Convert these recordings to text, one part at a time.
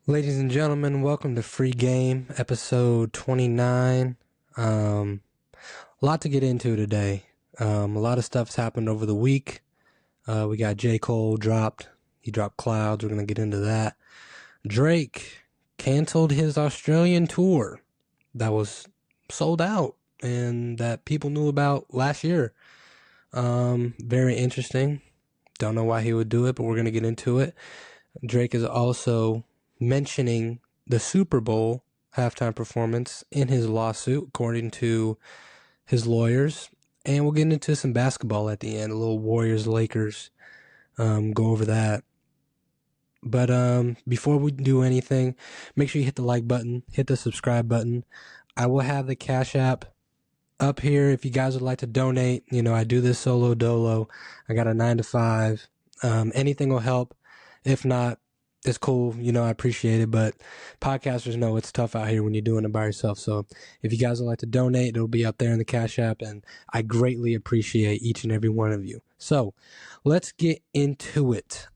Ladies and gentlemen, welcome to Free Game, episode 29. A lot to get into today. A lot of stuff's happened over the week. We got J. Cole dropped. He dropped Clouds. We're going to get into that. Drake canceled his Australian tour that was sold out and that people knew about last year. Very interesting. Don't know why he would do it, but we're going to get into it. Drake is also mentioning the Super Bowl halftime performance in his lawsuit, according to his lawyers. And we'll get into some basketball at the end, a little Warriors-Lakers, go over that. But before we do anything, make sure you hit the like button, hit the subscribe button. I will have the Cash App up here if you guys would like to donate. You know, I do this solo dolo. I got a 9 to 5. Anything will help. If not, it's cool. You know, I appreciate it, but podcasters know it's tough out here when you're doing it by yourself. So if you guys would like to donate, it'll be up there in the Cash App, and I greatly appreciate each and every one of you. So let's get into it.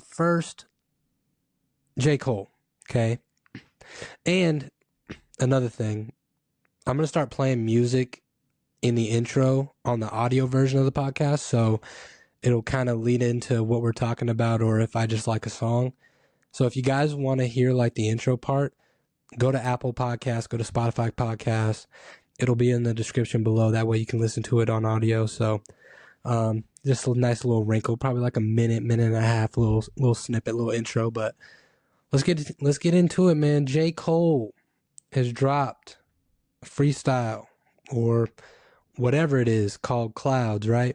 First, J. Cole, okay? And another thing, I'm going to start playing music in the intro on the audio version of the podcast, so it'll kind of lead into what we're talking about, or if I just like a song. So if you guys want to hear like the intro part, go to Apple Podcasts, go to Spotify Podcasts. It'll be in the description below. That way you can listen to it on audio. So just a nice little wrinkle, probably like a minute and a half, little snippet, little intro. But let's get into it, man. J. Cole has dropped a freestyle or whatever it is called Clouds, right?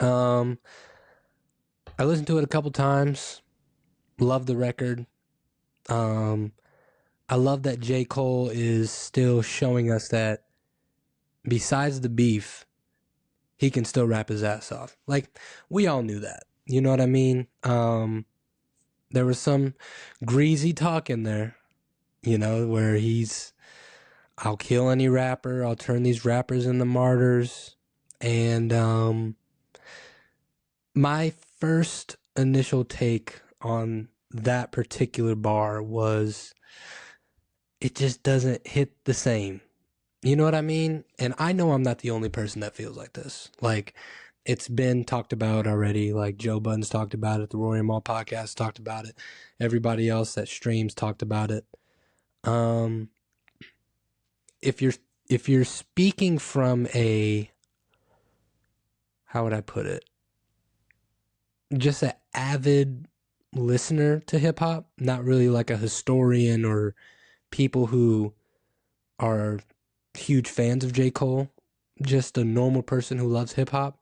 I listened to it a couple times. Love the record. I love that J. Cole is still showing us that besides the beef, he can still rap his ass off. Like, we all knew that. You know what I mean? There was some greasy talk in there, you know, where I'll kill any rapper. I'll turn these rappers into martyrs. And my first initial take on that particular bar was it just doesn't hit the same. You know what I mean? And I know I'm not the only person that feels like this. Like, it's been talked about already. Like, Joe Budden's talked about it. The Rory and Maul podcast talked about it. Everybody else that streams talked about it. If you're speaking from how would I put it? Just an avid listener to hip hop, not really like a historian or people who are huge fans of J. Cole, just a normal person who loves hip hop.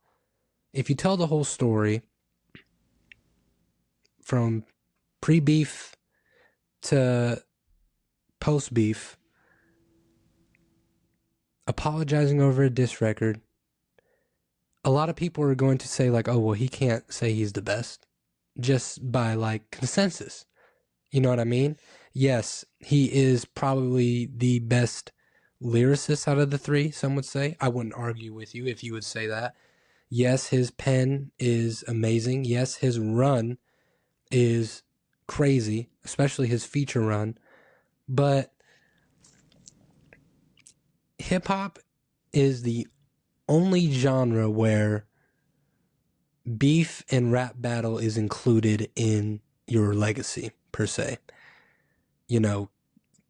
If you tell the whole story from pre-beef to post-beef, apologizing over a diss record, a lot of people are going to say like, oh, well, he can't say he's the best just by like consensus. You know what I mean? Yes, he is probably the best lyricist out of the three, some would say. I wouldn't argue with you if you would say that. Yes, his pen is amazing. Yes, his run is crazy, especially his feature run. But hip hop is the only genre where beef and rap battle is included in your legacy, per se. You know,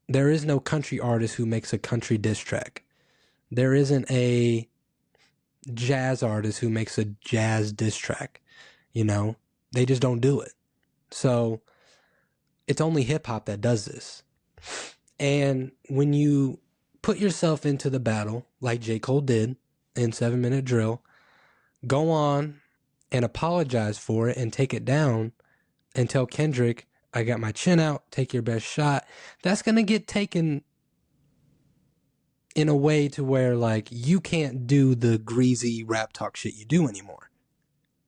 there is no country artist who makes a country diss track. There isn't a jazz artist who makes a jazz diss track. You know, they just don't do it. So it's only hip hop that does this. And when you put yourself into the battle, like J. Cole did in 7 Minute Drill, go on and apologize for it and take it down and tell Kendrick, I got my chin out, take your best shot. That's going to get taken in a way to where, like, you can't do the greasy rap talk shit you do anymore.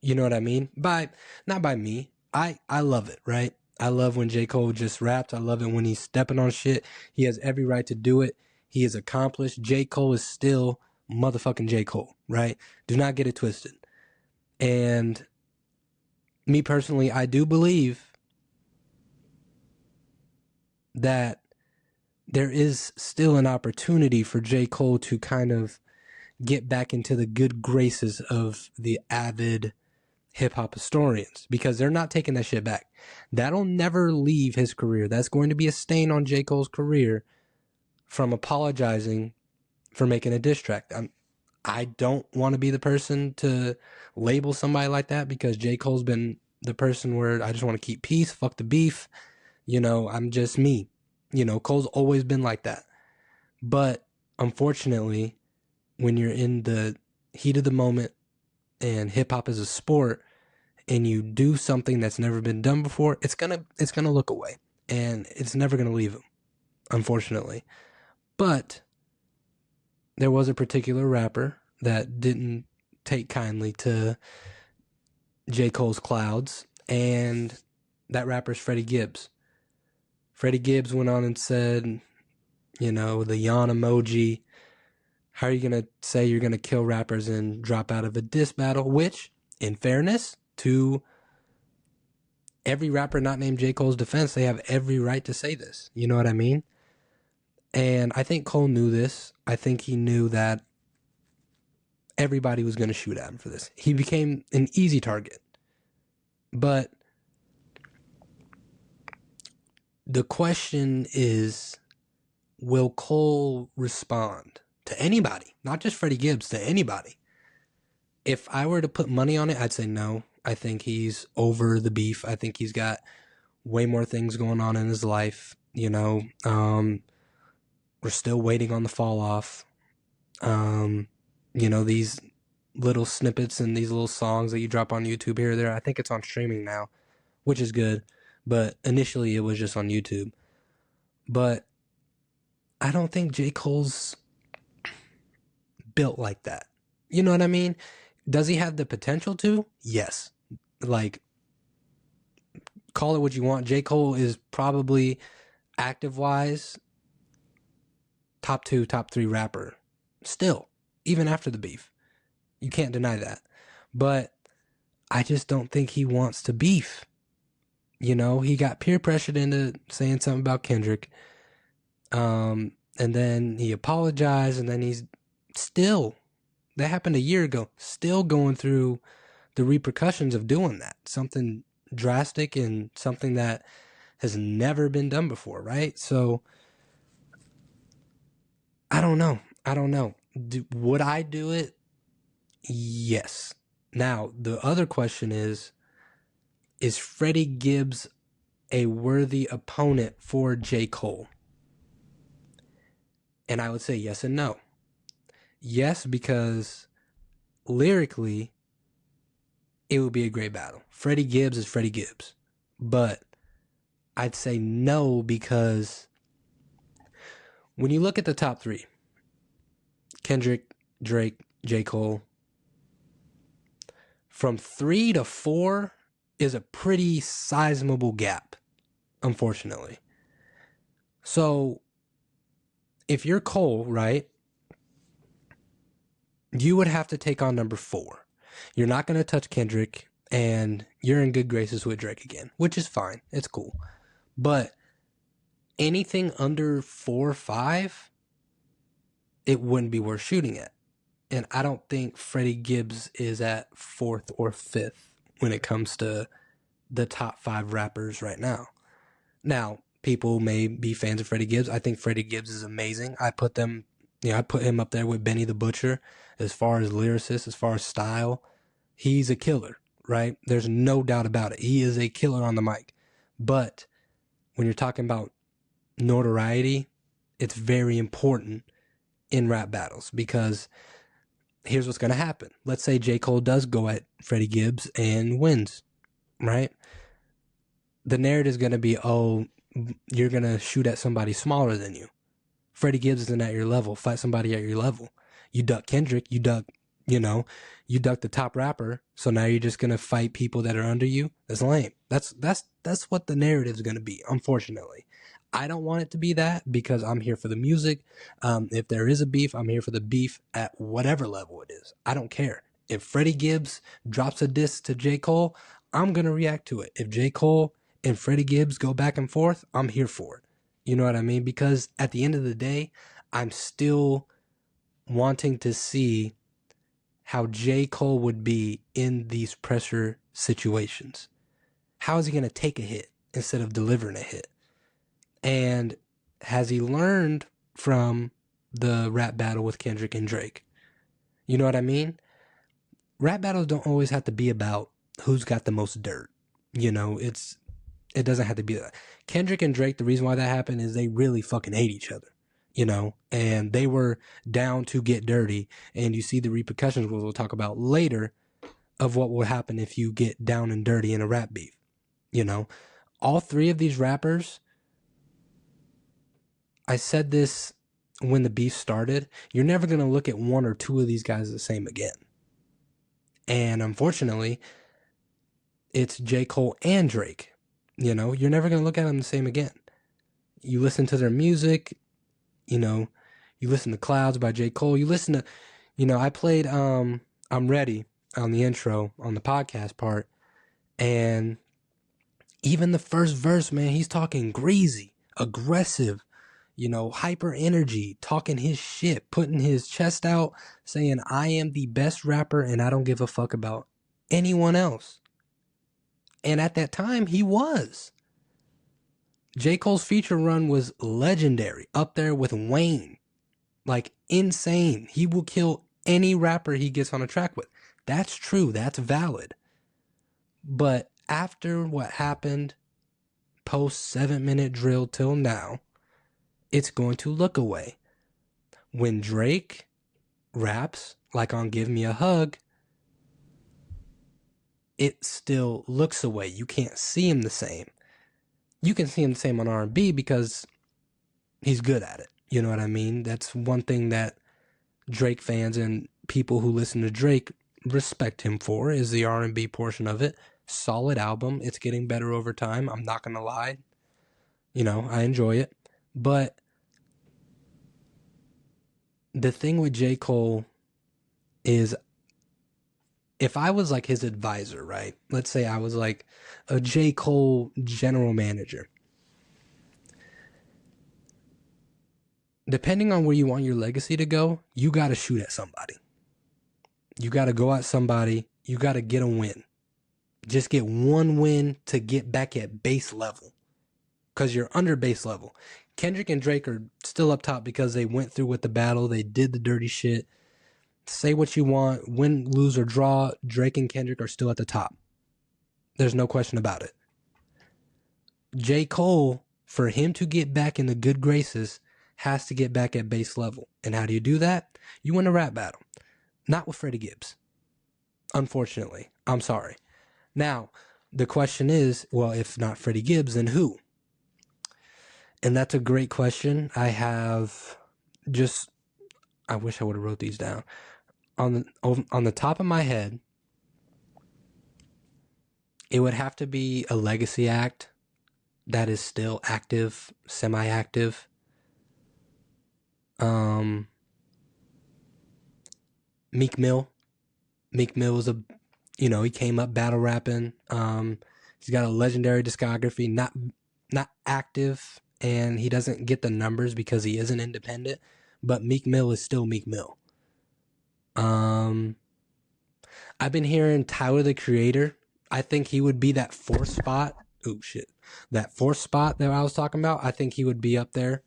You know what I mean? Not by me. I love it, right? I love when J. Cole just raps. I love it when he's stepping on shit. He has every right to do it. He is accomplished. J. Cole is still motherfucking J. Cole, right? Do not get it twisted. And me personally, I do believe that there is still an opportunity for J. Cole to kind of get back into the good graces of the avid hip hop historians, because they're not taking that shit back. That'll never leave his career. That's going to be a stain on J. Cole's career from apologizing for making a diss track. I don't want to be the person to label somebody like that, because J. Cole's been the person where I just want to keep peace, fuck the beef. I'm just me. Cole's always been like that. But unfortunately, when you're in the heat of the moment and hip hop is a sport and you do something that's never been done before, it's gonna look away, and it's never gonna leave him, unfortunately. But there was a particular rapper that didn't take kindly to J. Cole's clouds, and that rapper's Freddie Gibbs. Freddie Gibbs went on and said, the yawn emoji. How are you going to say you're going to kill rappers and drop out of a diss battle? Which, in fairness to every rapper not named J. Cole's defense, they have every right to say this. You know what I mean? And I think Cole knew this. I think he knew that everybody was going to shoot at him for this. He became an easy target. But the question is, will Cole respond to anybody? Not just Freddie Gibbs, to anybody. If I were to put money on it, I'd say no. I think he's over the beef. I think he's got way more things going on in his life. We're still waiting on the fall off. These little snippets and these little songs that you drop on YouTube here or there. I think it's on streaming now, which is good. But initially it was just on YouTube. But I don't think J. Cole's built like that. You know what I mean? Does he have the potential to? Yes. Call it what you want. J. Cole is probably active-wise top 2, top 3 rapper. Still, even after the beef. You can't deny that. But I just don't think he wants to beef. He got peer pressured into saying something about Kendrick. And then he apologized, and then he's still, that happened a year ago, still going through the repercussions of doing that. Something drastic and something that has never been done before, right? So, I don't know. Would I do it? Yes. Now, the other question is Freddie Gibbs a worthy opponent for J. Cole? And I would say yes and no. Yes, because lyrically, it would be a great battle. Freddie Gibbs is Freddie Gibbs. But I'd say no, because when you look at the top 3, Kendrick, Drake, J. Cole, from 3 to 4 is a pretty sizable gap, unfortunately. So, if you're Cole, right, you would have to take on number 4. You're not going to touch Kendrick, and you're in good graces with Drake again, which is fine. It's cool. But anything under 4 or 5, it wouldn't be worth shooting at. And I don't think Freddie Gibbs is at 4th or 5th when it comes to the top 5 rappers right now. Now, people may be fans of Freddie Gibbs. I think Freddie Gibbs is amazing. I put him up there with Benny the Butcher as far as lyricist, as far as style. He's a killer, right? There's no doubt about it. He is a killer on the mic. But when you're talking about notoriety, it's very important in rap battles, because here's what's going to happen. Let's say J. Cole does go at Freddie Gibbs and wins, right? The narrative is going to be, oh, you're going to shoot at somebody smaller than you. Freddie Gibbs isn't at your level. Fight somebody at your level. You duck Kendrick, you duck the top rapper, so now you're just going to fight people that are under you. That's lame. That's what the narrative is going to be, unfortunately. I don't want it to be that, because I'm here for the music. If there is a beef, I'm here for the beef at whatever level it is. I don't care. If Freddie Gibbs drops a diss to J. Cole, I'm going to react to it. If J. Cole and Freddie Gibbs go back and forth, I'm here for it. You know what I mean? Because at the end of the day, I'm still wanting to see how J. Cole would be in these pressure situations. How is he going to take a hit instead of delivering a hit? And has he learned from the rap battle with Kendrick and Drake? You know what I mean? Rap battles don't always have to be about who's got the most dirt. You know, it doesn't have to be that. Kendrick and Drake, the reason why that happened is they really fucking hate each other, you know, and they were down to get dirty. And you see the repercussions, which we'll talk about later, of what will happen if you get down and dirty in a rap beef. You know, all three of these rappers, I said this when the beef started, you're never going to look at one or two of these guys the same again. And unfortunately, it's J. Cole and Drake. You know, you're never going to look at them the same again. You listen to their music, you know, you listen to Clouds by J. Cole. You listen to, you know, I played I'm Ready on the intro on the podcast part. And even the first verse, man, he's talking greasy, aggressive, you know, hyper energy, talking his shit, putting his chest out, saying, I am the best rapper and I don't give a fuck about anyone else. And at that time, he was. J. Cole's feature run was legendary, up there with Wayne. Like, insane. He will kill any rapper he gets on a track with. That's true. That's valid. But after what happened post 7-minute drill till now, it's going to look away. When Drake raps, like on Give Me a Hug, it still looks away. You can't see him the same. You can see him the same on R&B because he's good at it. You know what I mean? That's one thing that Drake fans and people who listen to Drake respect him for, is the R&B portion of it. Solid album. It's getting better over time. I'm not going to lie. You know, I enjoy it. But the thing with J. Cole is, if I was like his advisor, right? Let's say I was like a J. Cole general manager. Depending on where you want your legacy to go, you got to shoot at somebody. You got to go at somebody. You got to get a win. Just get one win to get back at base level. Because you're under base level. Kendrick and Drake are still up top because they went through with the battle. They did the dirty shit. Say what you want. Win, lose, or draw. Drake and Kendrick are still at the top. There's no question about it. J. Cole, for him to get back in the good graces, has to get back at base level. And how do you do that? You win a rap battle. Not with Freddie Gibbs. Unfortunately. I'm sorry. Now, the question is, well, if not Freddie Gibbs, then who? And that's a great question. I wish I would have wrote these down. On the top of my head, it would have to be a legacy act that is still active, semi-active. Meek Mill. Meek Mill was he came up battle rapping. He's got a legendary discography, not active, and he doesn't get the numbers because he isn't independent, but Meek Mill is still Meek Mill. I've been hearing Tyler the Creator. I think he would be that fourth spot. Oh shit. That fourth spot that I was talking about, I think he would be up there.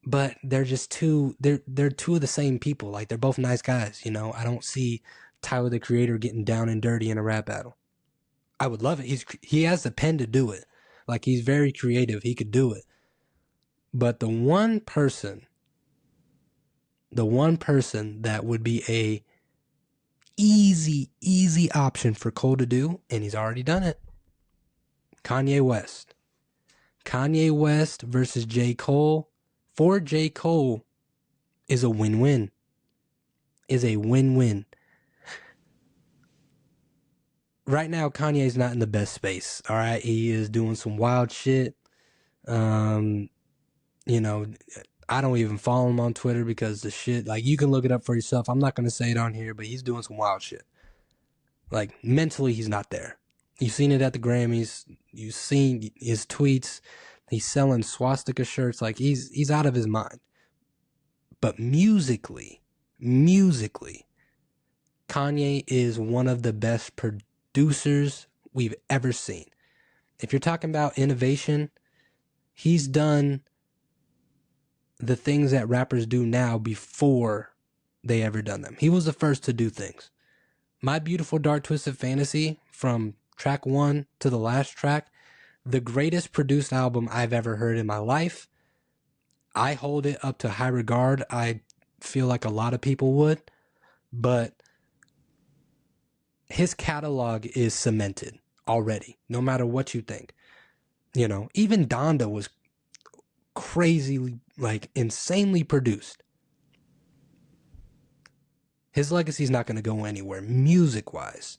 But they're just they're two of the same people. Like, they're both nice guys, you know. I don't see Tyler the Creator getting down and dirty in a rap battle. I would love it. He has the pen to do it. Like, he's very creative. He could do it. But the one person that would be a easy option for Cole to do, and he's already done it, Kanye West. Kanye West versus J. Cole. For J. Cole is a win-win. Is a win-win. Right now, Kanye's not in the best space. All right, he is doing some wild shit. I don't even follow him on Twitter because the shit, like, you can look it up for yourself. I'm not going to say it on here, but he's doing some wild shit. Like, mentally, he's not there. You've seen it at the Grammys. You've seen his tweets. He's selling swastika shirts. Like he's out of his mind. But musically, Kanye is one of the best producers we've ever seen. If you're talking about innovation, he's done the things that rappers do now before they ever done them. He was the first to do things. My Beautiful Dark Twisted Fantasy, from track 1 to the last track, the greatest produced album I've ever heard in my life. I hold it up to high regard. I feel like a lot of people would, but his catalog is cemented already, no matter what you think. You know, even Donda was crazily, like, insanely produced. His legacy's not going to go anywhere music-wise.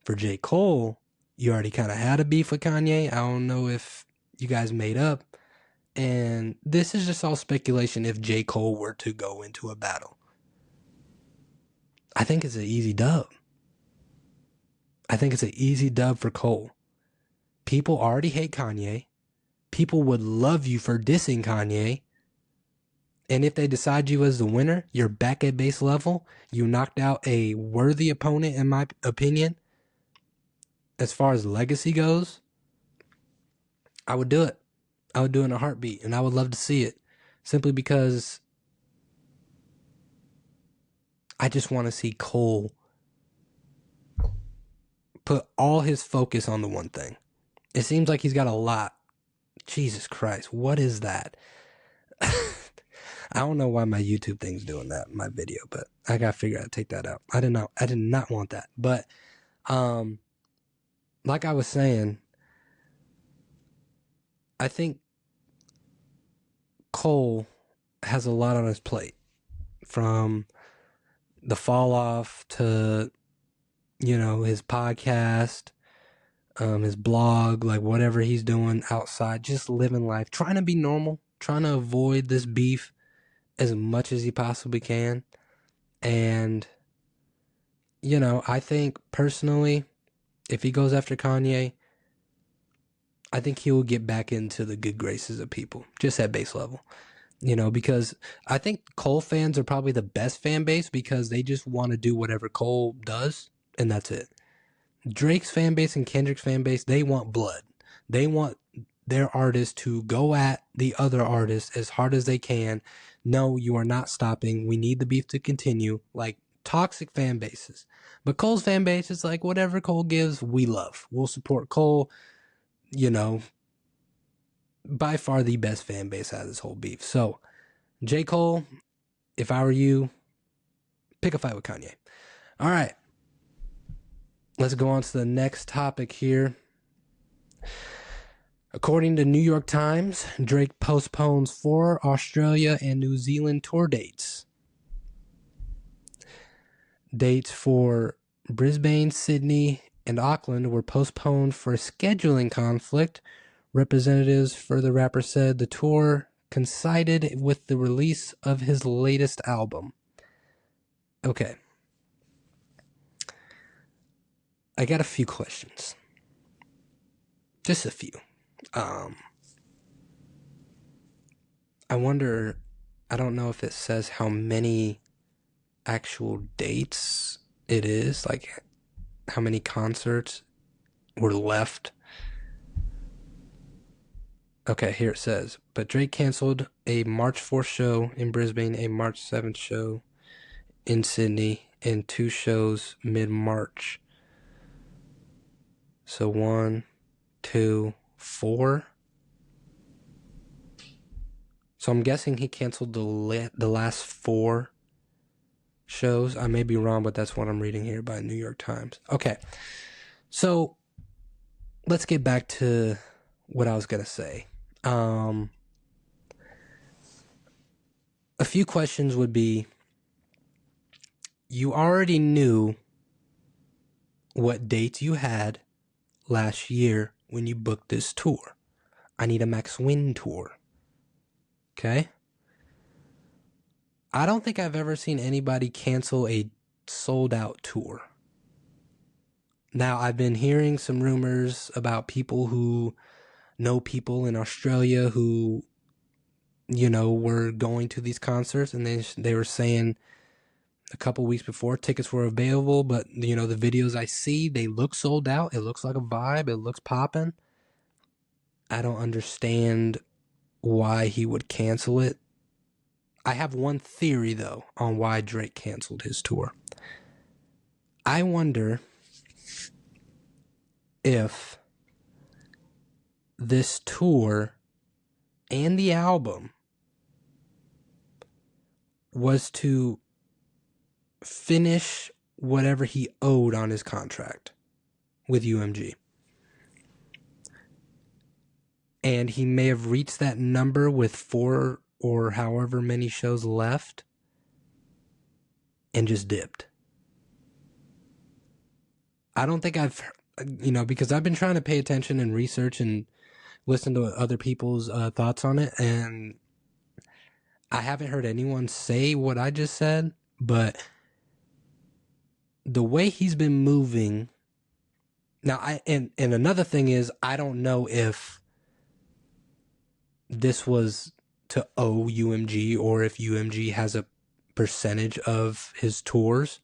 For J. Cole, you already kind of had a beef with Kanye. I don't know if you guys made up. And this is just all speculation if J. Cole were to go into a battle. I think it's an easy dub. I think it's an easy dub for Cole. People already hate Kanye. People would love you for dissing Kanye. And if they decide you as the winner, you're back at base level. You knocked out a worthy opponent, in my opinion. As far as legacy goes, I would do it. I would do it in a heartbeat, and I would love to see it. Simply because I just want to see Cole put all his focus on the one thing. It seems like he's got a lot. Jesus Christ, what is that? I don't know why my YouTube thing's doing that in my video, but I gotta figure out how to take that out. I did not want that. But like I was saying, I think Cole has a lot on his plate, from the fall off to, you know, his podcast, his blog, like whatever he's doing outside, just living life, trying to be normal, trying to avoid this beef as much as he possibly can. And, you know, I think personally, if he goes after Kanye, I think he will get back into the good graces of people, just at base level. You know, because I think Cole fans are probably the best fan base, because they just want to do whatever Cole does, and that's it. Drake's fan base and Kendrick's fan base, they want blood. They want their artist to go at the other artist as hard as they can. No, you are not stopping. We need the beef to continue. Like toxic fan bases. But Cole's fan base is like, whatever Cole gives, we love. We'll support Cole. You know, by far the best fan base out of this whole beef. So, J. Cole, if I were you, pick a fight with Kanye. All right. Let's go on to the next topic here. According to New York Times, Drake postpones 4 Australia and New Zealand tour dates. Dates for Brisbane, Sydney, and Auckland were postponed for a scheduling conflict. Representatives for the rapper said the tour coincided with the release of his latest album. Okay. I got a few questions. Just a few. I wonder, I don't know if it says how many actual dates it is, like how many concerts were left. Okay, here it says, but Drake canceled a March 4th show in Brisbane, a March 7th show in Sydney, and 2 shows mid-March. So 1, 2, 4. So I'm guessing he canceled the last 4 shows. I may be wrong, but that's what I'm reading here by New York Times. Okay, so let's get back to what I was going to say. A few questions would be, you already knew what dates you had last year when you booked this tour. I Need a Max Win tour. Okay? I don't think I've ever seen anybody cancel a sold out tour. Now, I've been hearing some rumors about people who know people in Australia who, you know, were going to these concerts, and they were saying a couple weeks before tickets were available, but you know, the videos I see, they look sold out. It looks like a vibe. It looks popping. I don't understand why he would cancel it. I have one theory though on why Drake canceled his tour. I wonder if this tour and the album was to finish whatever he owed on his contract with UMG. And he may have reached that number with 4 or however many shows left and just dipped. I don't think I've, you know, because I've been trying to pay attention and research and listen to other people's thoughts on it, and I haven't heard anyone say what I just said, but the way he's been moving now, and another thing is, I don't know if this was to owe UMG or if UMG has a percentage of his tours,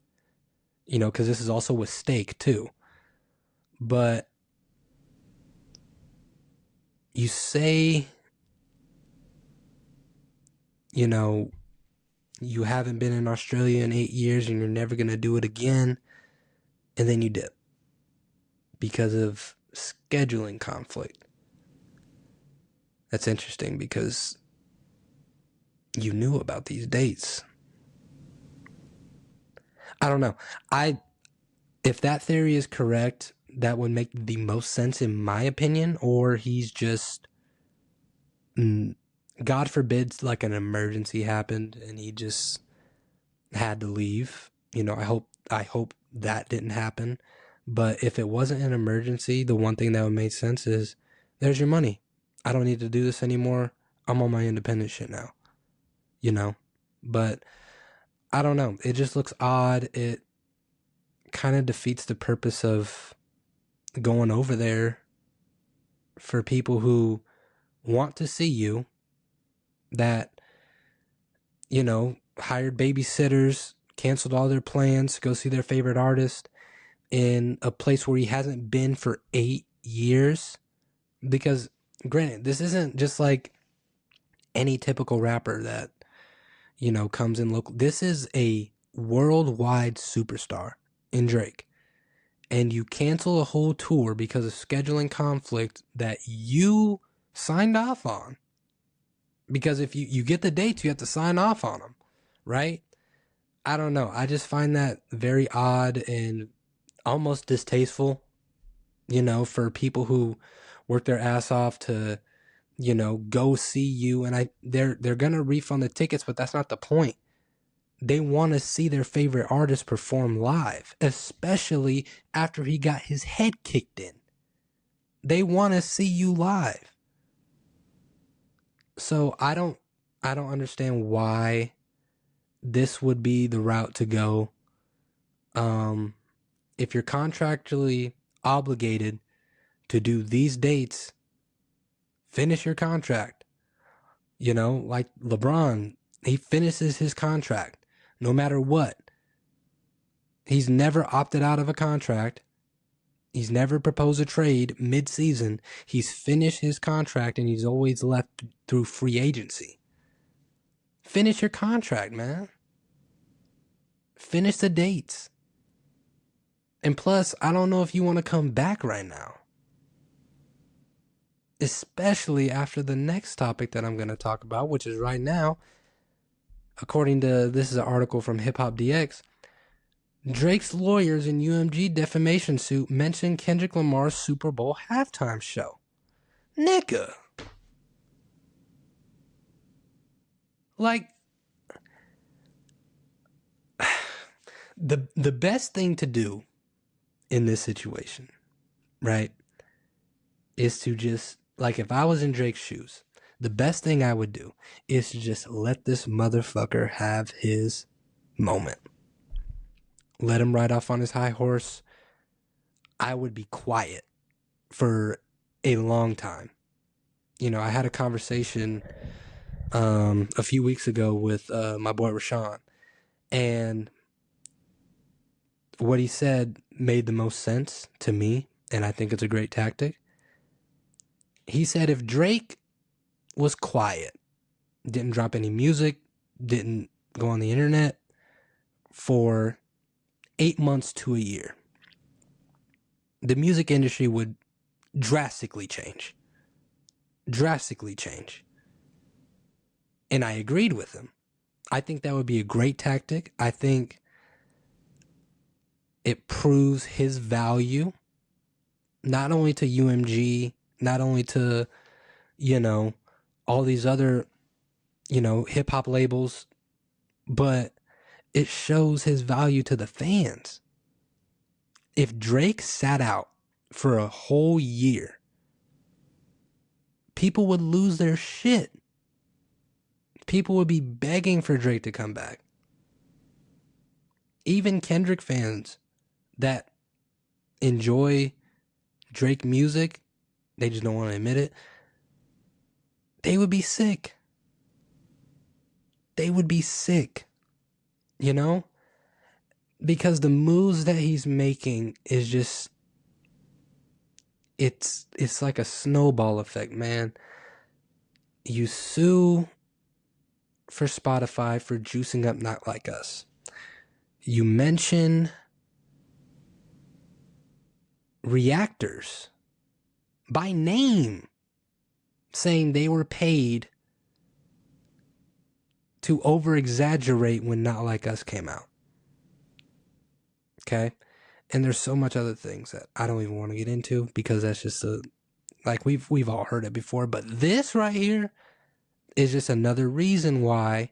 you know, because this is also with stake too. But you say, you know, you haven't been in Australia in 8 years and you're never going to do it again, and then you dip because of scheduling conflict. That's interesting because you knew about these dates. I don't know. If that theory is correct, that would make the most sense in my opinion, or he's just, God forbid, like an emergency happened and he just had to leave. You know, I hope that didn't happen. But if it wasn't an emergency, the one thing that would make sense is, there's your money. I don't need to do this anymore. I'm on my independent shit now. You know? But I don't know. It just looks odd. It kind of defeats the purpose of going over there for people who want to see you, that, you know, hired babysitters, canceled all their plans to go see their favorite artist in a place where he hasn't been for 8 years. Because granted, this isn't just like any typical rapper that, you know, comes in local. This is a worldwide superstar in Drake. And you cancel a whole tour because of scheduling conflict that you signed off on. Because if you get the dates, you have to sign off on them, right? I don't know. I just find that very odd and almost distasteful, you know, for people who work their ass off to, you know, go see you. And they're going to refund the tickets, but that's not the point. They want to see their favorite artist perform live, especially after he got his head kicked in. They want to see you live. So I don't understand why this would be the route to go. If you're contractually obligated to do these dates, finish your contract. You know, like LeBron, he finishes his contract no matter what. He's never opted out of a contract. He's never proposed a trade mid-season. He's finished his contract and he's always left through free agency. Finish your contract, man. Finish the dates. And plus, I don't know if you want to come back right now. Especially after the next topic that I'm going to talk about, which is right now, according to, this is an article from Hip Hop DX, Drake's lawyers in UMG defamation suit mention Kendrick Lamar's Super Bowl halftime show. Nigga. Like, the best thing to do in this situation, right, is to just, like, if I was in Drake's shoes, the best thing I would do is to just let this motherfucker have his moment. Let him ride off on his high horse. I would be quiet for a long time. I had a conversation a few weeks ago with my boy Rashawn, and what he said made the most sense to me, and I think it's a great tactic. He said if Drake was quiet, didn't drop any music, didn't go on the internet for 8 months to a year, the music industry would drastically change. Drastically change. And I agreed with him. I think that would be a great tactic. I think it proves his value, not only to UMG, not only to, all these other, hip hop labels, but it shows his value to the fans. If Drake sat out for a whole year, people would lose their shit. People would be begging for Drake to come back. Even Kendrick fans that enjoy Drake music, they just don't want to admit it, they would be sick. They would be sick, because the moves that he's making is just, it's like a snowball effect, man. You sue for Spotify for juicing up Not Like Us. You mention reactors by name, saying they were paid to over-exaggerate when Not Like Us came out. Okay? And there's so much other things that I don't even want to get into, because that's just we've all heard it before. But this right here is just another reason why,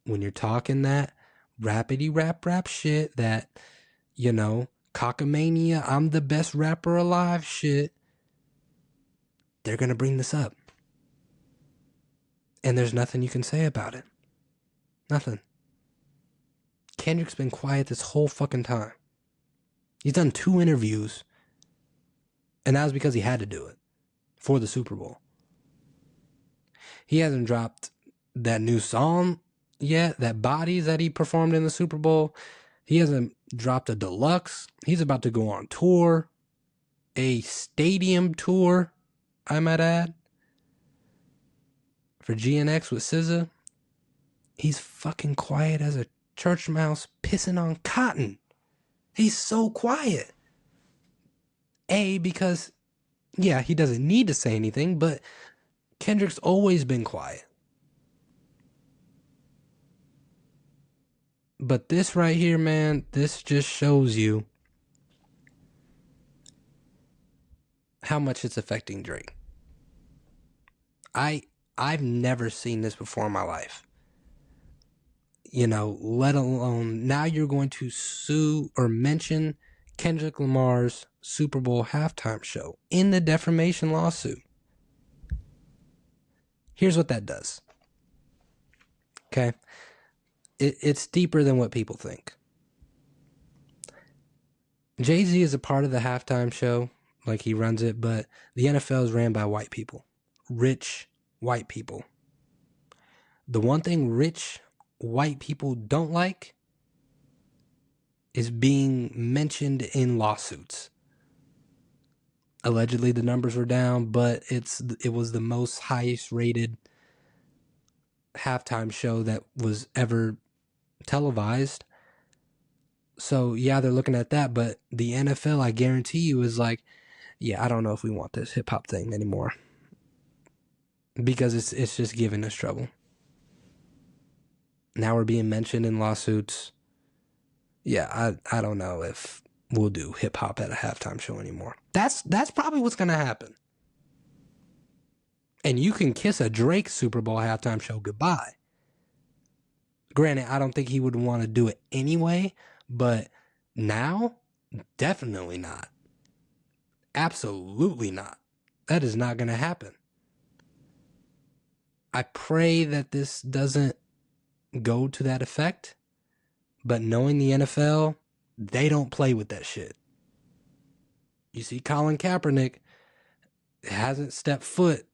when you're talking that rappity rap shit, that, cockamania, I'm the best rapper alive shit, they're going to bring this up. And there's nothing you can say about it. Nothing. Kendrick's been quiet this whole fucking time. He's done 2 interviews, and that was because he had to do it for the Super Bowl. He hasn't dropped that new song yet, that Bodies that he performed in the Super Bowl. He hasn't dropped a deluxe. He's about to go on tour, a stadium tour, I might add, for GNX with SZA. He's fucking quiet as a church mouse pissing on cotton. He's so quiet. Because, yeah, he doesn't need to say anything, but Kendrick's always been quiet. But this right here, man, this just shows you how much it's affecting Drake. I've never seen this before in my life. Let alone now you're going to sue or mention Kendrick Lamar's Super Bowl halftime show in the defamation lawsuit. Here's what that does. Okay? It's deeper than what people think. Jay-Z is a part of the halftime show, like he runs it, but the NFL is ran by white people. Rich white people. The one thing rich white people don't like is being mentioned in lawsuits. Allegedly the numbers were down, but it was the most highest rated halftime show that was ever televised. So yeah, they're looking at that, but the NFL, I guarantee you, is like, yeah, I don't know if we want this hip hop thing anymore, because it's just giving us trouble. Now we're being mentioned in lawsuits. Yeah, I don't know if we'll do hip hop at a halftime show anymore. That's probably what's gonna happen. And you can kiss a Drake Super Bowl halftime show goodbye. Granted, I don't think he would want to do it anyway, but now, definitely not. Absolutely not. That is not going to happen. I pray that this doesn't go to that effect, but knowing the NFL, they don't play with that shit. You see, Colin Kaepernick hasn't stepped foot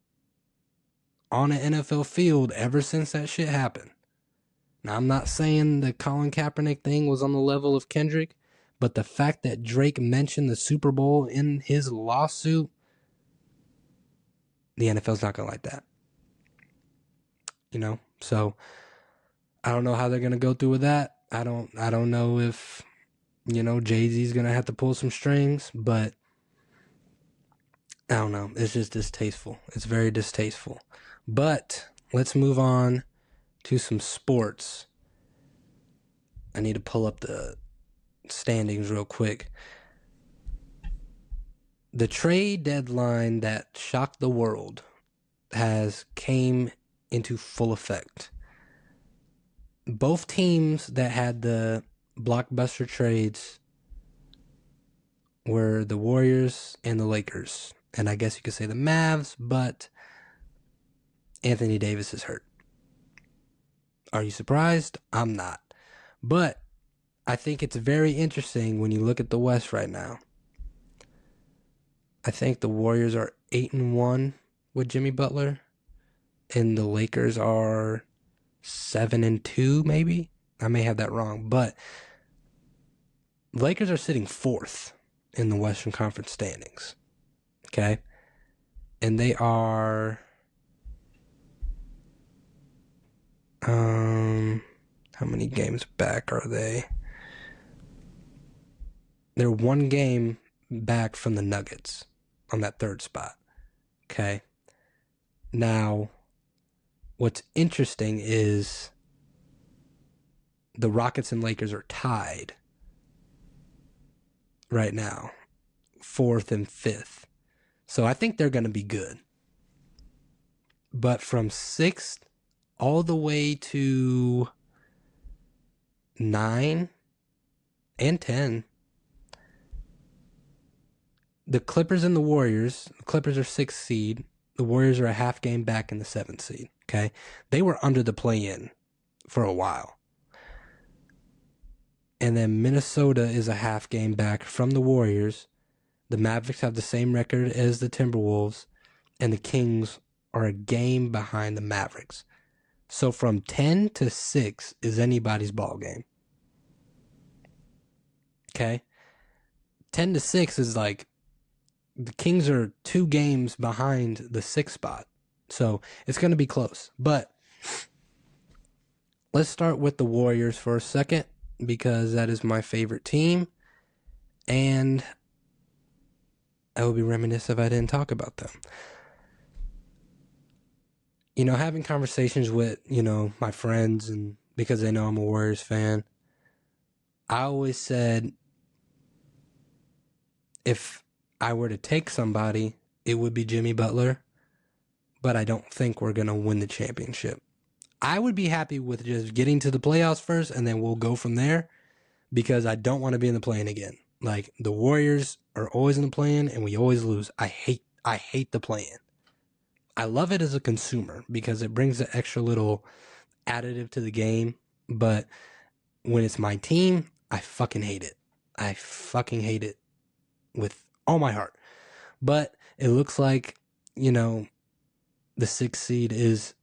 on an NFL field ever since that shit happened. Now, I'm not saying the Colin Kaepernick thing was on the level of Kendrick, but the fact that Drake mentioned the Super Bowl in his lawsuit, the NFL's not going to like that. So I don't know how they're going to go through with that. I don't know if, Jay-Z's going to have to pull some strings, but I don't know. It's just distasteful. It's very distasteful. But let's move on to some sports. I need to pull up the standings real quick. The trade deadline that shocked the world has came into full effect. Both teams that had the blockbuster trades were the Warriors and the Lakers. And I guess you could say the Mavs, but Anthony Davis is hurt. Are you surprised? I'm not. But I think it's very interesting when you look at the West right now. I think the Warriors are 8-1 with Jimmy Butler, and the Lakers are 7-2, maybe. I may have that wrong, but Lakers are sitting 4th in the Western Conference standings. Okay, and they are how many games back are they? They're 1 game back from the Nuggets on that 3rd spot. Okay. Now, what's interesting is the Rockets and Lakers are tied right now, 4th and 5th. So I think they're going to be good. But from 6th all the way to 9 and 10, the Clippers and the Warriors, the Clippers are 6th seed. The Warriors are a half game back in the 7th seed. Okay. They were under the play-in for a while. And then Minnesota is a half game back from the Warriors. The Mavericks have the same record as the Timberwolves. And the Kings are a game behind the Mavericks. So from 10 to 6 is anybody's ball game. Okay. 10 to 6 is like the Kings are 2 games behind the 6th spot. So it's going to be close. But let's start with the Warriors for a second, because that is my favorite team. And I would be remiss if I didn't talk about them. Having conversations with, my friends, and because they know I'm a Warriors fan, I always said if I were to take somebody, it would be Jimmy Butler, but I don't think we're going to win the championship. I would be happy with just getting to the playoffs first, and then we'll go from there, because I don't want to be in the play-in again. Like, the Warriors are always in the play-in, and we always lose. I hate the play-in. I love it as a consumer because it brings an extra little additive to the game, but when it's my team, I fucking hate it. I fucking hate it with all my heart. But it looks like, the 6th seed is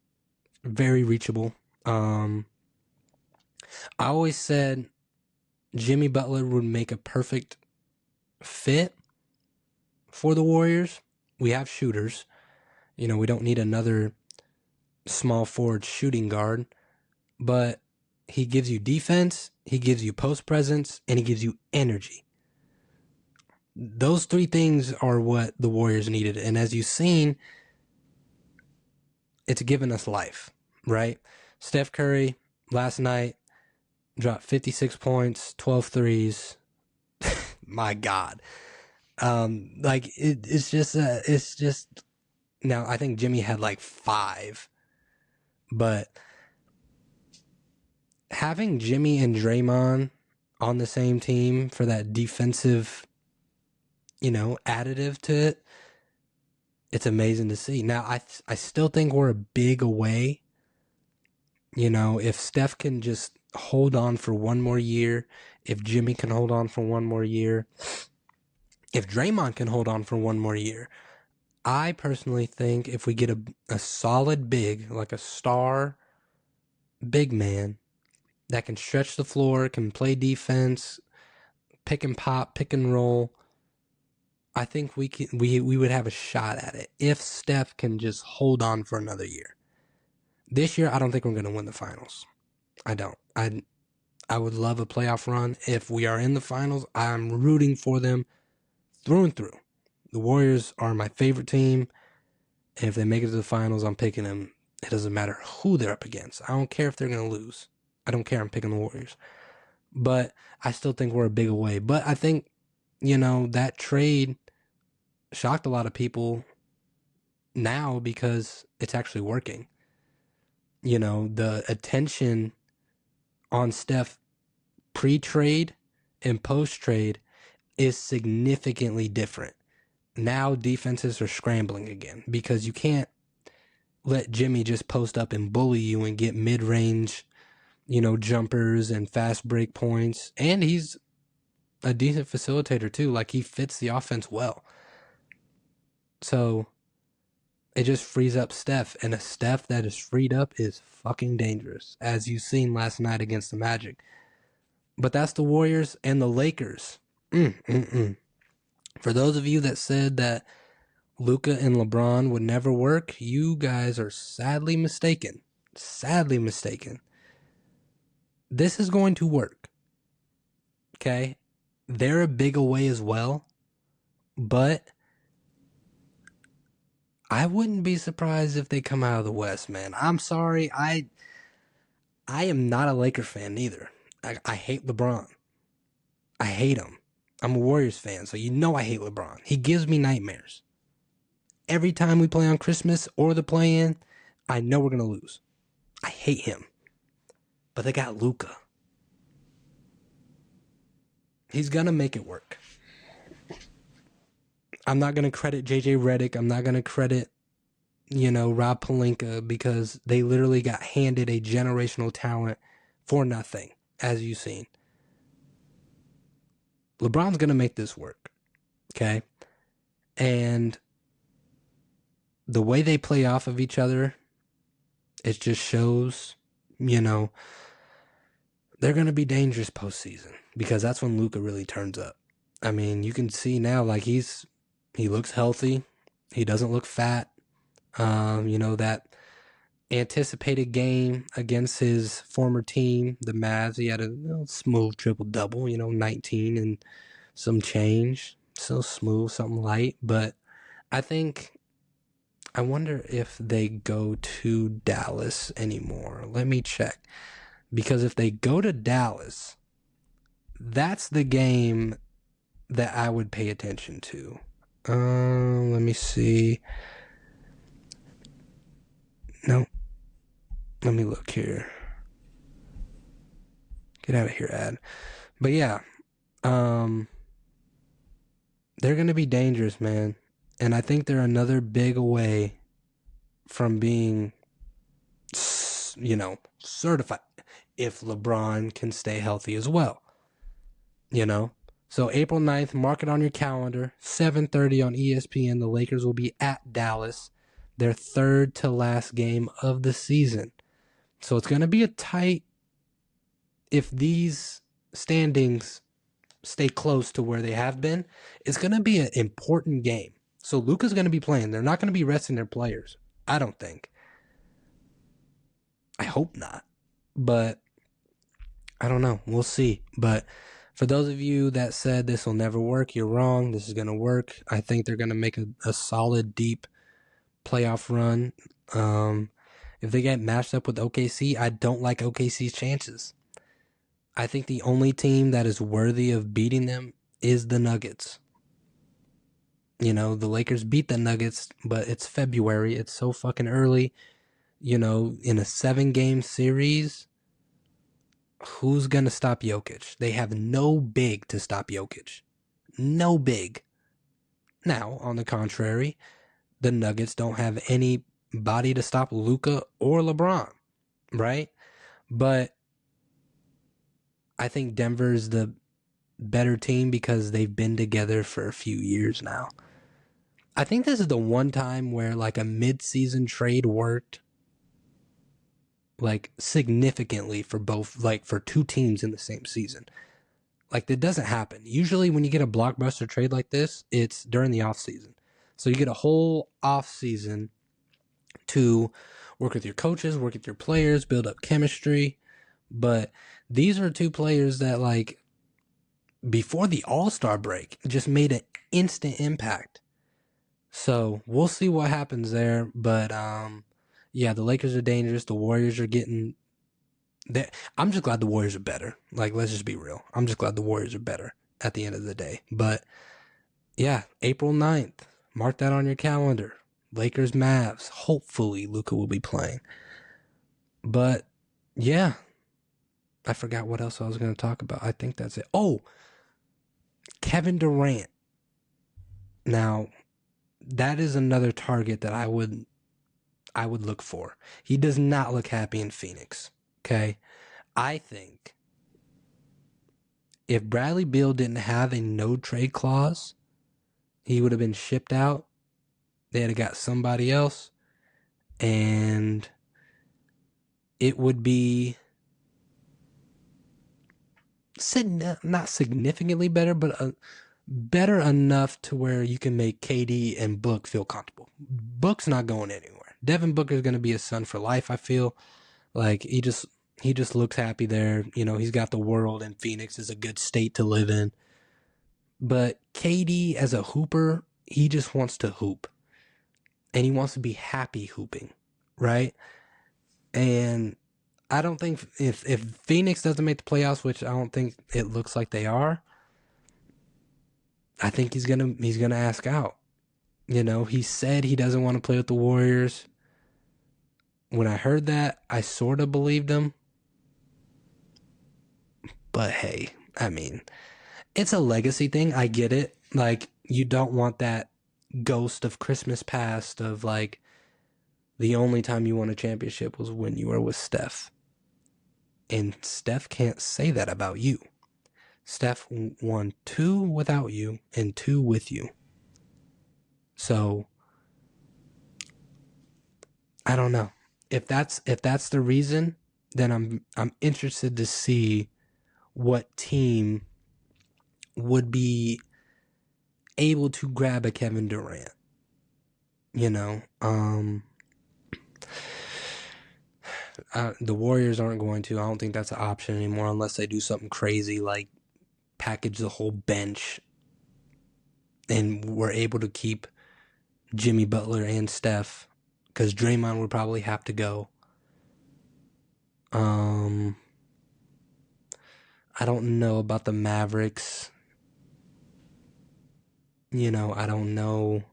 very reachable. I always said Jimmy Butler would make a perfect fit for the Warriors. We have shooters. We don't need another small forward shooting guard, but he gives you defense, he gives you post presence, and he gives you energy. Those 3 things are what the Warriors needed. And as you've seen, it's given us life, right? Steph Curry last night dropped 56 points, 12 threes. My God. It's just, now I think Jimmy had like 5, but having Jimmy and Draymond on the same team for that defensive, additive to it, it's amazing to see. Now, I still think we're a big away. If Steph can just hold on for one more year, if Jimmy can hold on for one more year, if Draymond can hold on for one more year, I personally think if we get a solid big, like a star big man that can stretch the floor, can play defense, pick and pop, pick and roll, I think we would have a shot at it if Steph can just hold on for another year. This year, I don't think we're going to win the finals. I don't. I would love a playoff run. If we are in the finals, I'm rooting for them through and through. The Warriors are my favorite team. And if they make it to the finals, I'm picking them. It doesn't matter who they're up against. I don't care if they're going to lose. I don't care. I'm picking the Warriors. But I still think we're a big away. But I think, that trade shocked a lot of people now because it's actually working. The attention on Steph pre-trade and post-trade is significantly different. Now defenses are scrambling again because you can't let Jimmy just post up and bully you and get mid-range, jumpers and fast break points. And he's a decent facilitator too. Like, he fits the offense well. So it just frees up Steph. And a Steph that is freed up is fucking dangerous, as you've seen last night against the Magic. But that's the Warriors and the Lakers. For those of you that said that Luka and LeBron would never work, you guys are sadly mistaken. Sadly mistaken. This is going to work. Okay? They're a big away as well, but I wouldn't be surprised if they come out of the West, man. I'm sorry. I am not a Laker fan either. I hate LeBron. I hate him. I'm a Warriors fan, so I hate LeBron. He gives me nightmares. Every time we play on Christmas or the play-in, I know we're going to lose. I hate him. But they got Luka. He's going to make it work. I'm not going to credit JJ Redick. I'm not going to credit, Rob Pelinka, because they literally got handed a generational talent for nothing, as you've seen. LeBron's going to make this work. Okay? And the way they play off of each other, it just shows, they're going to be dangerous postseason because that's when Luka really turns up. I mean, you can see now, like, he looks healthy. He doesn't look fat. That anticipated game against his former team, the Mavs, he had a smooth triple-double, 19 and some change. So smooth, something light. But I wonder if they go to Dallas anymore. Let me check. Because if they go to Dallas, that's the game that I would pay attention to. Let me see. No. Let me look here. Get out of here, ad. But yeah, they're going to be dangerous, man. And I think they're another big away from being, certified if LeBron can stay healthy as well. So April 9th, mark it on your calendar, 7:30 on ESPN. The Lakers will be at Dallas, their third to last game of the season. So it's going to be a tight, if these standings stay close to where they have been, it's going to be an important game. So Luka's going to be playing. They're not going to be resting their players. I don't think. I hope not. But I don't know. We'll see. But for those of you that said this will never work, you're wrong. This is going to work. I think they're going to make a solid, deep playoff run. If they get matched up with OKC, I don't like OKC's chances. I think the only team that is worthy of beating them is the Nuggets. The Lakers beat the Nuggets, but it's February. It's so fucking early. In a 7-game series, who's going to stop Jokic? They have no big to stop Jokic. No big. Now, on the contrary, the Nuggets don't have any body to stop Luka or LeBron, right? But I think Denver's the better team because they've been together for a few years now. I think this is the one time where like a mid-season trade worked like significantly for both, like for two teams in the same season. Like that doesn't happen. Usually when you get a blockbuster trade like this, it's during the off season. So you get a whole off season to work with your coaches, work with your players, build up chemistry. But these are two players that like before the All-Star break just made an instant impact. So we'll see what happens there. But yeah, the Lakers are dangerous. The Warriors are getting there. I'm just glad the Warriors are better. Like, let's just be real. I'm just glad the Warriors are better at the end of the day. But yeah, April 9th. Mark that on your calendar. Lakers Mavs. Hopefully Luka will be playing. But yeah, I forgot what else I was going to talk about. I think that's it. Oh, Kevin Durant. Now, that is another target that I would look for. He does not look happy in Phoenix. Okay? I think if Bradley Beal didn't have a no trade clause, he would have been shipped out. They'd have got somebody else, and it would be not significantly better, but better enough to where you can make KD and Book feel comfortable. Book's not going anywhere. Devin Booker's going to be a Sun for life, I feel. Like, he just looks happy there. You know, he's got the world, and Phoenix is a good state to live in. But KD, as a hooper, he just wants to hoop. And he wants to be happy hooping, right? And I don't think if Phoenix doesn't make the playoffs, which I don't think it looks like they are, I think he's gonna ask out. You know, he said he doesn't want to play with the Warriors. When I heard that, I sort of believed him. But hey, I mean, it's a legacy thing. I get it. Like, you don't want that ghost of Christmas past of like the only time you won a championship was when you were with Steph. And Steph can't say that about you. Steph won 2 without you and 2 with you. So I don't know. If that's the reason, then I'm interested to see what team would be able to grab a Kevin Durant. You know, the Warriors aren't going to. I don't think that's an option anymore unless they do something crazy like package the whole bench and we're able to keep Jimmy Butler and Steph, because Draymond would probably have to go. I don't know about the Mavericks. You know, I don't know.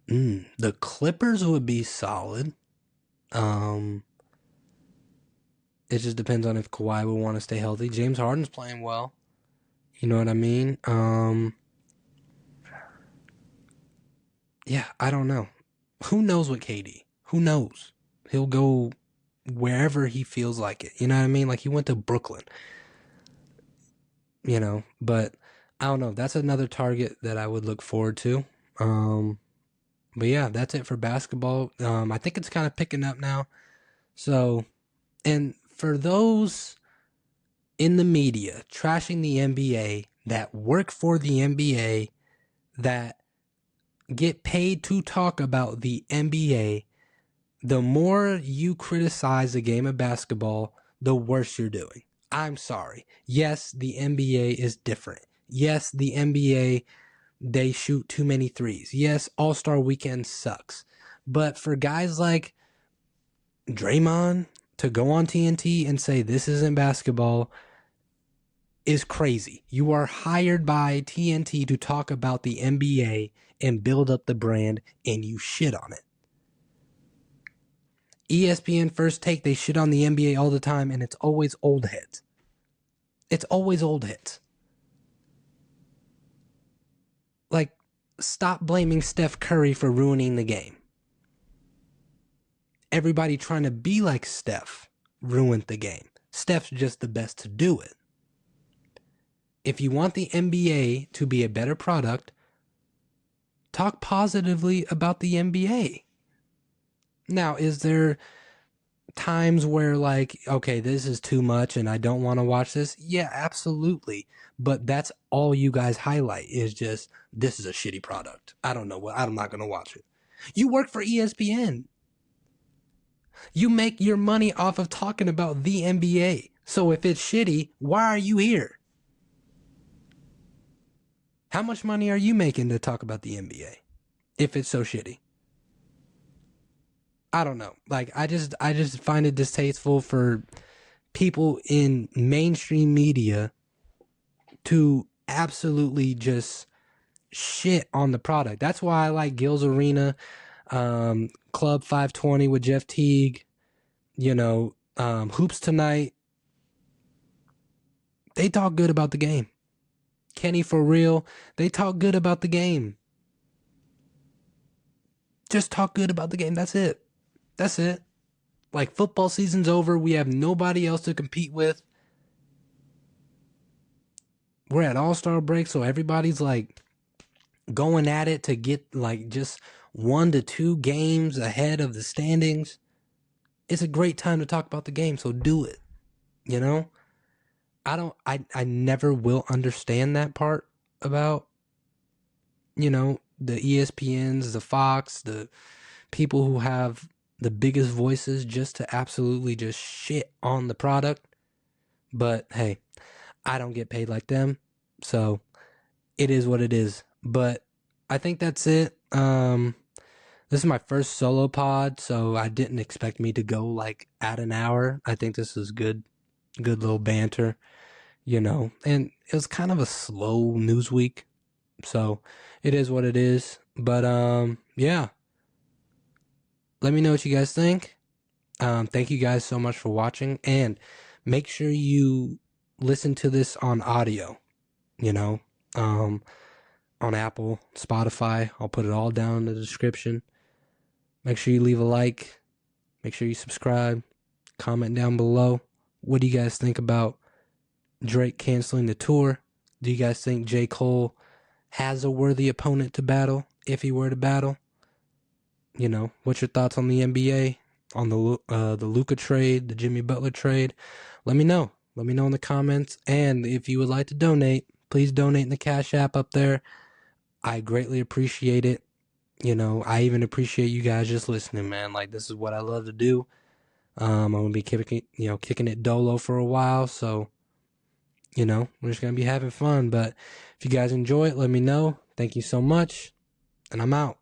The Clippers would be solid. It just depends on if Kawhi would want to stay healthy. James Harden's playing well. You know what I mean? Yeah, I don't know. Who knows with KD? Who knows? He'll go wherever he feels like it. You know what I mean? Like, he went to Brooklyn. You know, but I don't know. That's another target that I would look forward to. But yeah, that's it for basketball. I think it's kind of picking up now. So, and for those in the media trashing the NBA, that work for the NBA, that get paid to talk about the NBA, the more you criticize the game of basketball, the worse you're doing. I'm sorry. Yes, the NBA is different. Yes, the NBA, they shoot too many threes. Yes, All-Star Weekend sucks. But for guys like Draymond to go on TNT and say this isn't basketball is crazy. You are hired by TNT to talk about the NBA and build up the brand, and you shit on it. ESPN First Take, they shit on the NBA all the time, and it's always old heads. It's always old heads. Like, stop blaming Steph Curry for ruining the game. Everybody trying to be like Steph ruined the game. Steph's just the best to do it. If you want the NBA to be a better product, Talk positively about the NBA. Now, is there times where, like, okay, this is too much and I don't want to watch this? Yeah, absolutely. But that's all you guys highlight is just, this is a shitty product. I don't know what, I'm not going to watch it. You work for ESPN. You make your money off of talking about the NBA. So if it's shitty, why are you here? How much money are you making to talk about the NBA if it's so shitty? I don't know. Like, I just find it distasteful for people in mainstream media to absolutely just shit on the product. That's why I like Gil's Arena, Club 520 with Jeff Teague, Hoops Tonight. They talk good about the game. Kenny For Real, they talk good about the game. Just talk good about the game. That's it. That's it. Like, football season's over. We have nobody else to compete with. We're at All-Star break, so everybody's like going at it to get like just 1 to 2 games ahead of the standings. It's a great time to talk about the game, so do it. I never will understand that part about, the ESPNs, the Fox, the people who have the biggest voices just to absolutely just shit on the product. But hey, I don't get paid like them, so it is what it is. But I think that's it. This is my first solo pod, so I didn't expect me to go like at an hour. I think this is good little banter, and it was kind of a slow news week, so it is what it is. But yeah, let me know what you guys think. Thank you guys so much for watching, and make sure you listen to this on audio, on Apple, Spotify. I'll put it all down in the description. Make sure you leave a like. Make sure you subscribe. Comment down below. What do you guys think about Drake canceling the tour? Do you guys think J. Cole has a worthy opponent to battle if he were to battle? What's your thoughts on the NBA, on the Luka trade, the Jimmy Butler trade? Let me know. Let me know in the comments. And if you would like to donate, please donate in the Cash App up there. I greatly appreciate it. I even appreciate you guys just listening, man. Like, this is what I love to do. I'm gonna be kicking it dolo for a while, so we're just gonna be having fun. But if you guys enjoy it, let me know. Thank you so much, and I'm out.